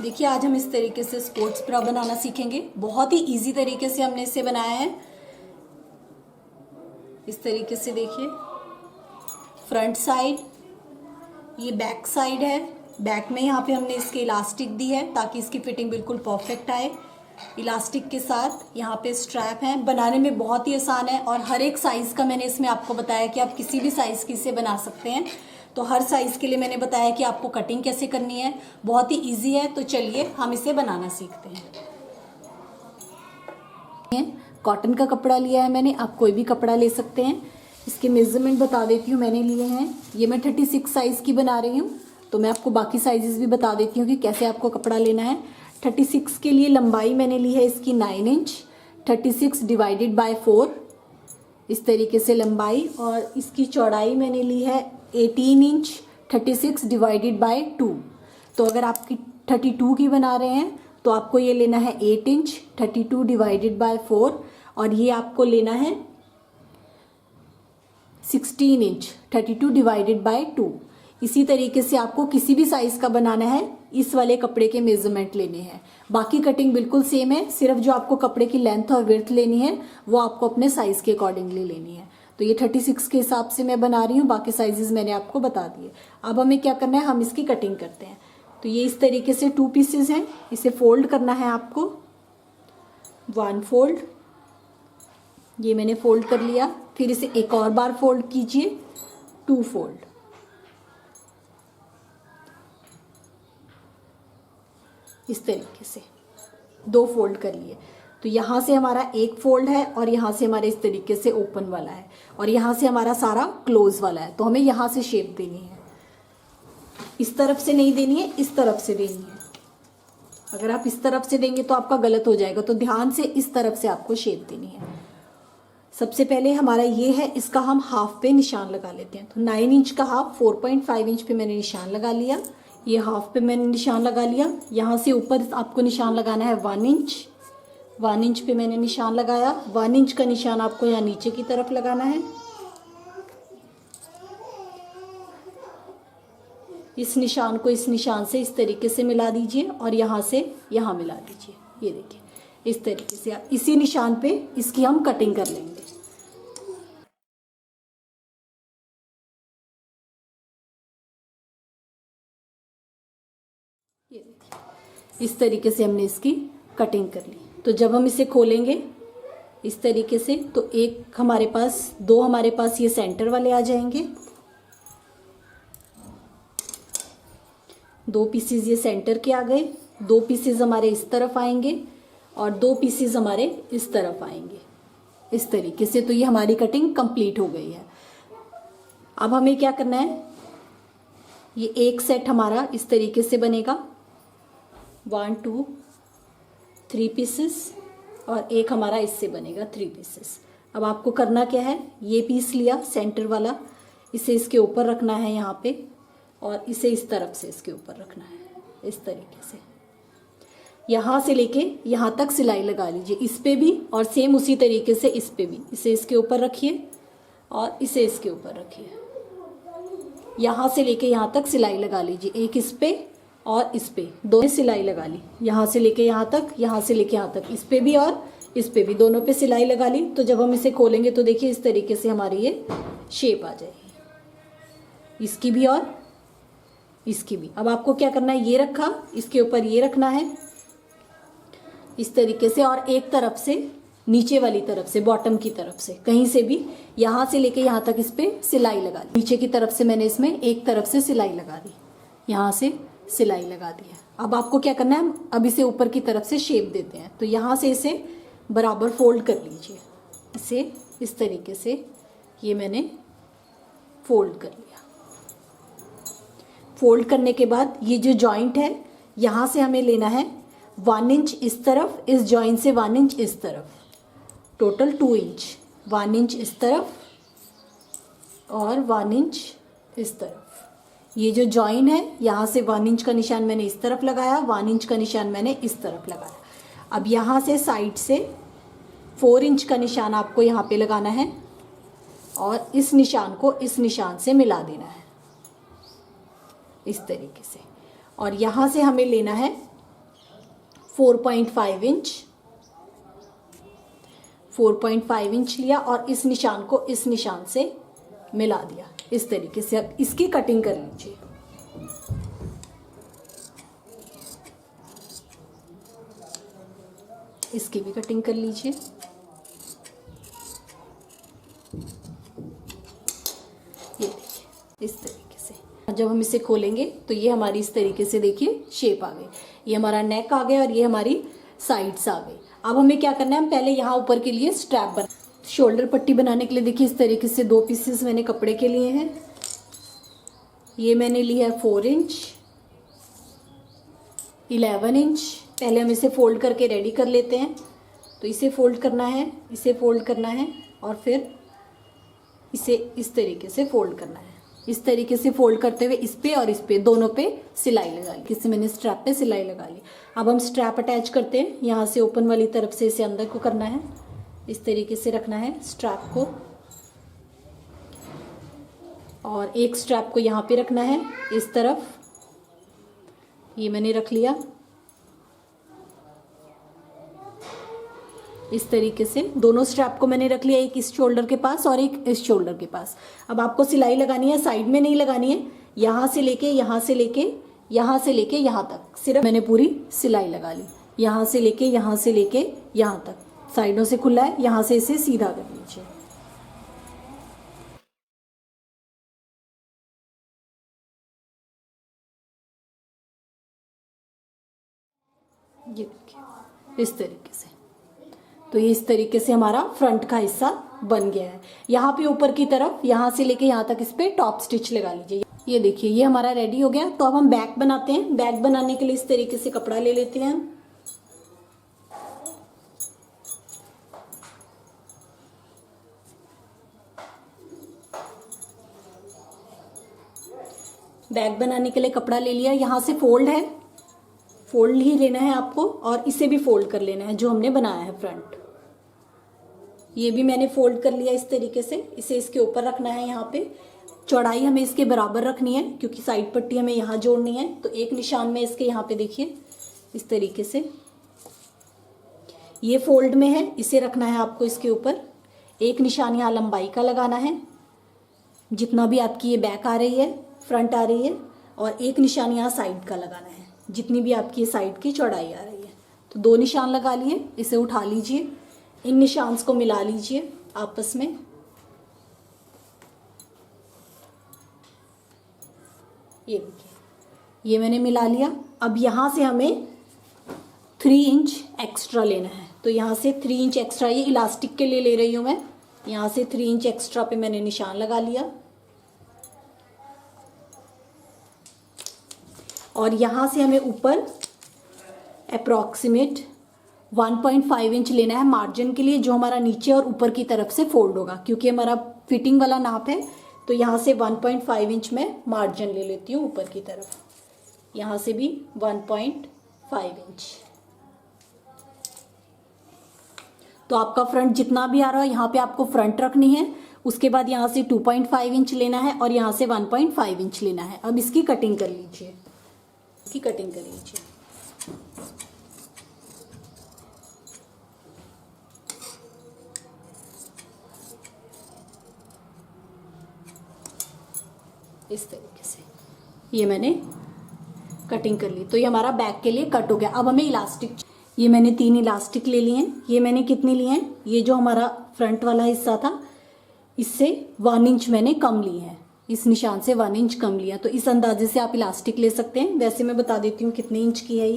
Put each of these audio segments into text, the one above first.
देखिए आज हम इस तरीके से स्पोर्ट्स ब्रा बनाना सीखेंगे। बहुत ही इजी तरीके से हमने इसे बनाया है। इस तरीके से देखिए, फ्रंट साइड, ये बैक साइड है। बैक में यहाँ पे हमने इसके इलास्टिक दी है ताकि इसकी फिटिंग बिल्कुल परफेक्ट आए। इलास्टिक के साथ यहाँ पे स्ट्रैप है। बनाने में बहुत ही आसान है और हर एक साइज़ का मैंने इसमें आपको बताया कि आप किसी भी साइज़ की इसे बना सकते हैं। तो हर साइज़ के लिए मैंने बताया कि आपको कटिंग कैसे करनी है। बहुत ही इजी है। तो चलिए हम इसे बनाना सीखते हैं। कॉटन का कपड़ा लिया है मैंने, आप कोई भी कपड़ा ले सकते हैं। इसके मेजरमेंट बता देती हूँ मैंने लिए हैं। ये मैं 36 साइज़ की बना रही हूँ, तो मैं आपको बाकी साइजेस भी बता देती हूँ कि कैसे आपको कपड़ा लेना है। 36 के लिए लंबाई मैंने ली है इसकी 9 इंच, 36 डिवाइडेड बाय 4 इस तरीके से लंबाई। और इसकी चौड़ाई मैंने ली है 18 इंच, 36 डिवाइडेड बाय 2। तो अगर आपकी 32 की बना रहे हैं तो आपको ये लेना है 8 इंच, 32 डिवाइडेड बाय 4। और ये आपको लेना है 16 इंच, 32 डिवाइडेड बाय 2। इसी तरीके से आपको किसी भी साइज़ का बनाना है, इस वाले कपड़े के मेजरमेंट लेने हैं। बाकी कटिंग बिल्कुल सेम है, सिर्फ जो आपको कपड़े की लेंथ और विड्थ लेनी है वो आपको अपने साइज़ के अकॉर्डिंगली लेनी है। तो ये 36 के हिसाब से मैं बना रही हूँ, बाकी साइजेस मैंने आपको बता दिए। अब हमें क्या करना है, हम इसकी कटिंग करते हैं। तो ये इस तरीके से 2 पीसेस हैं, इसे फोल्ड करना है आपको। 1 फोल्ड, ये मैंने फोल्ड कर लिया। फिर इसे एक और बार फोल्ड कीजिए, 2 फोल्ड। इस तरीके से 2 फोल्ड कर लिए। तो यहाँ से हमारा एक फोल्ड है और यहाँ से हमारे इस तरीके से ओपन वाला है और यहाँ से हमारा सारा क्लोज वाला है। तो हमें यहाँ से शेप देनी है, इस तरफ से नहीं देनी है, इस तरफ से देनी है। अगर आप इस तरफ से देंगे तो आपका गलत हो जाएगा, तो ध्यान से इस तरफ से आपको शेप देनी है। सबसे पहले हमारा ये है, इसका हम हाफ पे निशान लगा लेते हैं। तो 9 इंच का हाफ 4.5 इंच पे मैंने निशान लगा लिया। ये हाफ पे मैंने निशान लगा लिया। यहाँ से ऊपर आपको निशान लगाना है 1 इंच। 1 इंच पे मैंने निशान लगाया। 1 इंच का निशान आपको यहाँ नीचे की तरफ लगाना है। इस निशान को इस निशान से इस तरीके से मिला दीजिए और यहाँ से यहाँ मिला दीजिए। ये देखिए, इस तरीके से इसी निशान पे इसकी हम कटिंग कर लेंगे। ये देखिए, इस तरीके से हमने इसकी कटिंग कर ली। तो जब हम इसे खोलेंगे इस तरीके से, तो एक हमारे पास, 2 हमारे पास ये सेंटर वाले आ जाएंगे। 2 पीसेज ये सेंटर के आ गए। 2 पीसेज हमारे इस तरफ आएंगे और 2 पीसेज हमारे इस तरफ आएंगे, इस तरीके से। तो ये हमारी कटिंग कंप्लीट हो गई है। अब हमें क्या करना है, ये एक सेट हमारा इस तरीके से बनेगा, 1 2 3 पीसेस, और एक हमारा इससे बनेगा 3 पीसेस। अब आपको करना क्या है, ये पीस लिया सेंटर वाला, इसे इसके ऊपर रखना है यहाँ पे, और इसे इस तरफ से इसके ऊपर रखना है, इस तरीके से। यहाँ से लेके यहाँ तक सिलाई लगा लीजिए, इस पे भी, और सेम उसी तरीके से इस पे भी। इसे इसके ऊपर रखिए और इसे इसके ऊपर रखिए। यहाँ से लेके यहाँ तक सिलाई लगा लीजिए, एक इस पे और इस पे, दोनों सिलाई लगा ली। यहाँ से लेके यहाँ तक, यहाँ से लेके यहाँ तक, इस पे भी और इस पे भी, दोनों पे सिलाई लगा ली। तो जब हम इसे खोलेंगे तो देखिए इस तरीके से हमारी ये शेप आ जाएगी, इसकी भी और इसकी भी। अब आपको क्या करना है, ये रखा, इसके ऊपर ये रखना है इस तरीके से, और एक तरफ से, नीचे वाली तरफ से, बॉटम की तरफ से, कहीं से भी, यहाँ से लेके यहाँ तक इस पे सिलाई लगा ली। नीचे की तरफ से मैंने इसमें एक तरफ से सिलाई लगा दी, यहाँ से सिलाई लगा दी है। अब आपको क्या करना है, अब इसे ऊपर की तरफ से शेप देते हैं। तो यहाँ से इसे बराबर फोल्ड कर लीजिए, इसे इस तरीके से, ये मैंने फोल्ड कर लिया। फोल्ड करने के बाद ये जो जॉइंट है, यहाँ से हमें लेना है 1 इंच इस तरफ, इस जॉइंट से 1 इंच इस तरफ, टोटल 2 इंच। 1 इंच इस तरफ और 1 इंच इस तरफ। ये जो जॉइन है, यहाँ से 1 इंच का निशान मैंने इस तरफ लगाया, 1 इंच का निशान मैंने इस तरफ लगाया। अब यहाँ से साइड से 4 इंच का निशान आपको यहाँ पे लगाना है और इस निशान को इस निशान से मिला देना है, इस तरीके से। और यहाँ से हमें लेना है 4.5 इंच, 4.5 इंच लिया और इस निशान को इस निशान से मिला दिया इस तरीके से। अब इसकी कटिंग कर लीजिए। इसकी भी कटिंग कर लीजिए। ये देखिए इस तरीके से। जब हम इसे खोलेंगे तो ये हमारी इस तरीके से देखिए शेप आ गई। ये हमारा नेक आ गया और ये हमारी साइड्स आ गई। अब हमें क्या करना है, हम पहले यहाँ ऊपर के लिए स्ट्रैप बना, शोल्डर पट्टी बनाने के लिए देखिए इस तरीके से 2 पीसेस मैंने कपड़े के लिए हैं। ये मैंने लिया है 4 इंच, 11 इंच। पहले हम इसे फोल्ड करके रेडी कर लेते हैं। तो इसे फोल्ड करना है, इसे फोल्ड करना है और फिर इसे इस तरीके से फोल्ड करना है। इस तरीके से फोल्ड करते हुए इस पे और इस पे दोनों पे सिलाई लगा ली। किसी मैंने स्ट्रैप पे सिलाई लगा ली। अब हम स्ट्रैप अटैच करते हैं। यहाँ से ओपन वाली तरफ से इसे अंदर को करना है, इस तरीके से रखना है स्ट्रैप को, और एक स्ट्रैप को यहाँ पे रखना है इस तरफ। ये मैंने रख लिया इस तरीके से। दोनों स्ट्रैप को मैंने रख लिया, एक इस शोल्डर के पास और एक इस शोल्डर के पास। अब आपको सिलाई लगानी है, साइड में नहीं लगानी है, यहाँ से लेके यहाँ से लेके यहाँ से लेके यहाँ तक सिर्फ मैंने पूरी सिलाई लगा ली। यहाँ से लेके यहाँ से लेके यहाँ तक, साइडों से खुला है, यहाँ से इसे सीधा कर लीजिए। ये देखिए इस तरीके से। तो ये इस तरीके से हमारा फ्रंट का हिस्सा बन गया है। यहाँ पे ऊपर की तरफ यहाँ से लेके यहाँ तक इस पे टॉप स्टिच लगा लीजिए। ये देखिए ये हमारा रेडी हो गया। तो अब हम बैक बनाते हैं। बैक बनाने के लिए इस तरीके से कपड़ा ले लेते हैं हम। बैक बनाने के लिए कपड़ा ले लिया। यहाँ से फोल्ड है, फोल्ड ही लेना है आपको, और इसे भी फोल्ड कर लेना है जो हमने बनाया है फ्रंट। ये भी मैंने फोल्ड कर लिया इस तरीके से। इसे इसके ऊपर रखना है। यहाँ पे चौड़ाई हमें इसके बराबर रखनी है क्योंकि साइड पट्टी हमें यहाँ जोड़नी है। तो एक निशान में इसके यहाँ पे देखिए इस तरीके से ये फोल्ड में है, इसे रखना है आपको इसके ऊपर। एक निशान यहाँ लंबाई का लगाना है, जितना भी आपकी ये बैक आ रही है, फ्रंट आ रही है, और एक निशान यहाँ साइड का लगाना है, जितनी भी आपकी साइड की चौड़ाई आ रही है। तो 2 निशान लगा लिए। इसे उठा लीजिए, इन निशान को मिला लीजिए आपस में। ये देखिए ये मैंने मिला लिया। अब यहाँ से हमें 3 इंच एक्स्ट्रा लेना है। तो यहाँ से 3 इंच एक्स्ट्रा, ये इलास्टिक के लिए ले रही हूँ मैं। यहाँ से 3 इंच एक्स्ट्रा पे मैंने निशान लगा लिया, और यहाँ से हमें ऊपर अप्रॉक्सीमेट 1.5 इंच लेना है मार्जिन के लिए, जो हमारा नीचे और ऊपर की तरफ से फोल्ड होगा। क्योंकि हमारा फिटिंग वाला नाप है तो यहाँ से 1.5 इंच में मार्जिन ले लेती हूँ ऊपर की तरफ। यहाँ से भी 1.5 इंच। तो आपका फ्रंट जितना भी आ रहा है यहाँ पे आपको फ्रंट रखनी है। उसके बाद यहाँ से 2.5 इंच लेना है और यहाँ से 1.5 इंच लेना है। अब इसकी कटिंग कर लीजिए, इसकी कटिंग कर लीजिए। इस तरीके से ये मैंने कटिंग कर ली। तो ये हमारा बैक के लिए कट हो गया। अब हमें इलास्टिक, ये मैंने 3 इलास्टिक ले लिए हैं। ये मैंने कितनी लिए हैं, ये जो हमारा फ्रंट वाला हिस्सा था इससे 1 इंच मैंने कम ली है, इस निशान से 1 इंच कम लिया। तो इस अंदाजे से आप इलास्टिक ले सकते हैं। वैसे मैं बता देती हूँ कितने इंच की है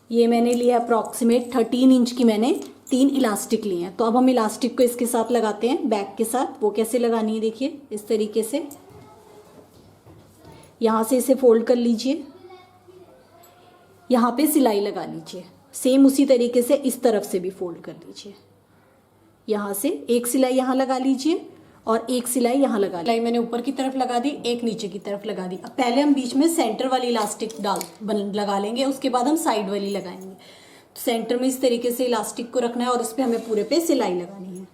ये मैंने लिया अप्रॉक्सीमेट 13 इंच की मैंने 3 इलास्टिक लिए हैं। तो अब हम इलास्टिक को इसके साथ लगाते हैं, बैक के साथ। वो कैसे लगानी है देखिए इस तरीके से। यहाँ से इसे फोल्ड कर लीजिए, यहाँ पे सिलाई लगा लीजिए। सेम उसी तरीके से इस तरफ से भी फोल्ड कर लीजिए। यहाँ से एक सिलाई यहाँ लगा लीजिए और एक सिलाई यहाँ लगा ली। सिलाई मैंने ऊपर की तरफ लगा दी, एक नीचे की तरफ लगा दी। अब पहले हम बीच में सेंटर वाली इलास्टिक लगा लेंगे, उसके बाद हम साइड वाली लगाएंगे। तो सेंटर में इस तरीके से इलास्टिक को रखना है और उस पर हमें पूरे पे सिलाई लगानी है।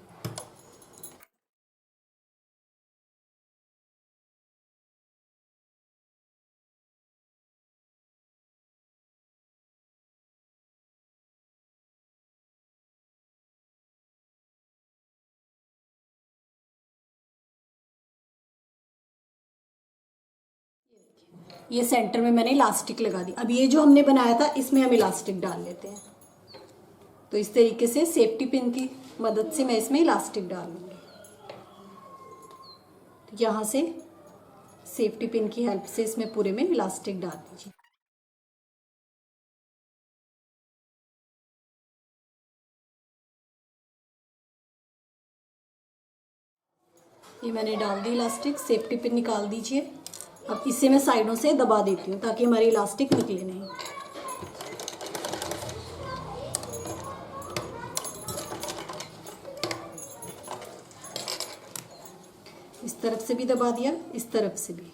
ये सेंटर में मैंने इलास्टिक लगा दी। अब ये जो हमने बनाया था इसमें हम इलास्टिक डाल लेते हैं। तो इस तरीके से सेफ्टी पिन की मदद से मैं इसमें इलास्टिक डाल लूँगी। तो यहाँ से सेफ्टी पिन की हेल्प से इसमें पूरे में इलास्टिक डाल दीजिए। ये मैंने डाल दी इलास्टिक, सेफ्टी पिन निकाल दीजिए। अब इसे मैं साइडों से दबा देती हूँ ताकि हमारी इलास्टिक निकले नहीं। इस तरफ से भी दबा दिया, इस तरफ से भी।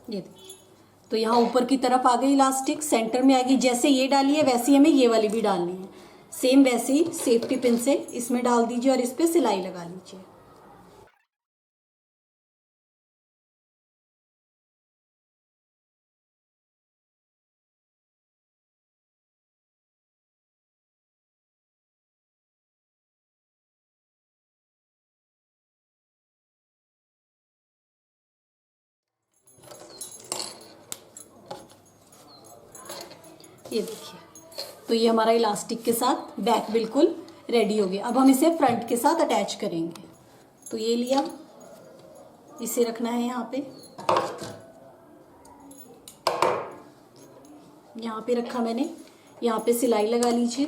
ये देखिए, तो यहाँ ऊपर की तरफ आ गई इलास्टिक, सेंटर में आ गई। जैसे ये डाली है वैसे ही हमें ये वाली भी डालनी है। सेम वैसे ही सेफ्टी पिन से इसमें डाल दीजिए और इस पे सिलाई लगा लीजिए। ये देखिए, तो ये हमारा इलास्टिक के साथ बैक बिल्कुल रेडी हो गया। अब हम इसे फ्रंट के साथ अटैच करेंगे। तो ये लिया, इसे रखना है यहाँ पे रखा मैंने। यहाँ पे सिलाई लगा लीजिए।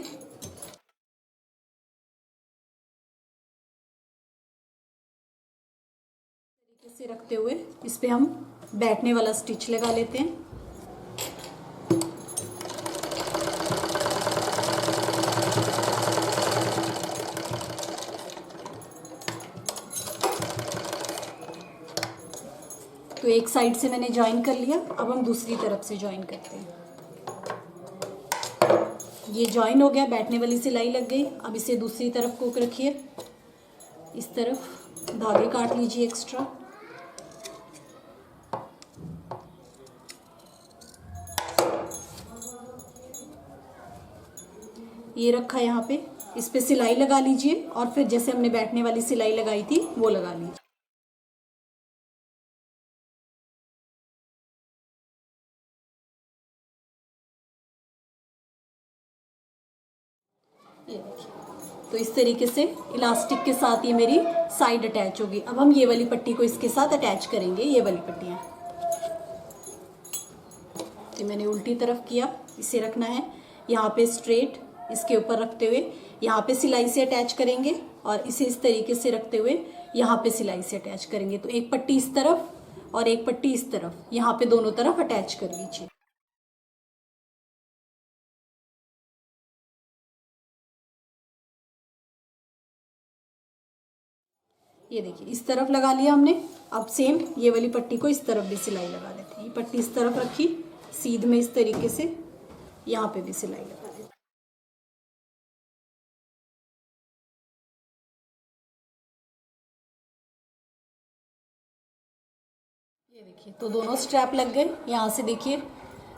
तरीके से रखते हुए इस पे हम बैठने वाला स्टिच लगा लेते हैं। तो एक साइड से मैंने ज्वाइन कर लिया, अब हम दूसरी तरफ से ज्वाइन करते हैं। ये ज्वाइन हो गया, बैठने वाली सिलाई लग गई। अब इसे दूसरी तरफ को रखिए, इस तरफ धागे काट लीजिए एक्स्ट्रा। ये रखा यहाँ पे, इस पे सिलाई लगा लीजिए और फिर जैसे हमने बैठने वाली सिलाई लगाई थी वो लगा लीजिए। ये देखिए, तो इस तरीके से इलास्टिक के साथ ये मेरी साइड अटैच होगी। अब हम ये वाली पट्टी को इसके साथ अटैच करेंगे, ये वाली पट्टियाँ। तो मैंने उल्टी तरफ किया, इसे रखना है यहाँ पे स्ट्रेट, इसके ऊपर रखते हुए यहाँ पे सिलाई से अटैच करेंगे और इसे इस तरीके से रखते हुए यहाँ पे सिलाई से अटैच करेंगे। तो एक पट्टी इस तरफ और एक पट्टी इस तरफ, यहाँ पे दोनों तरफ अटैच कर लीजिए। ये देखिए, इस तरफ लगा लिया हमने। अब सेम ये वाली पट्टी को इस तरफ भी सिलाई लगा लेते हैं। ये पट्टी इस तरफ रखी, सीध में इस तरीके से यहाँ पे भी सिलाई लगा देते हैं। ये देखिए, तो दोनों स्ट्रैप लग गए। यहाँ से देखिए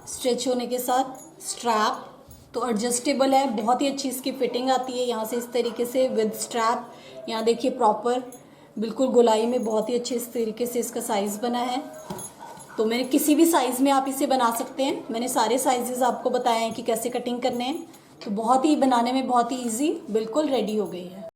स्ट्रेच होने के साथ स्ट्रैप तो एडजस्टेबल है, बहुत ही अच्छी इसकी फिटिंग आती है। यहाँ से इस तरीके से विद स्ट्रैप, यहाँ देखिए प्रॉपर बिल्कुल गोलाई में बहुत ही अच्छे इस तरीके से इसका साइज़ बना है। तो मैंने किसी भी साइज़ में आप इसे बना सकते हैं। मैंने सारे साइजेस आपको बताए हैं कि कैसे कटिंग करने हैं। तो बहुत ही बनाने में बहुत ही ईजी, बिल्कुल रेडी हो गई है।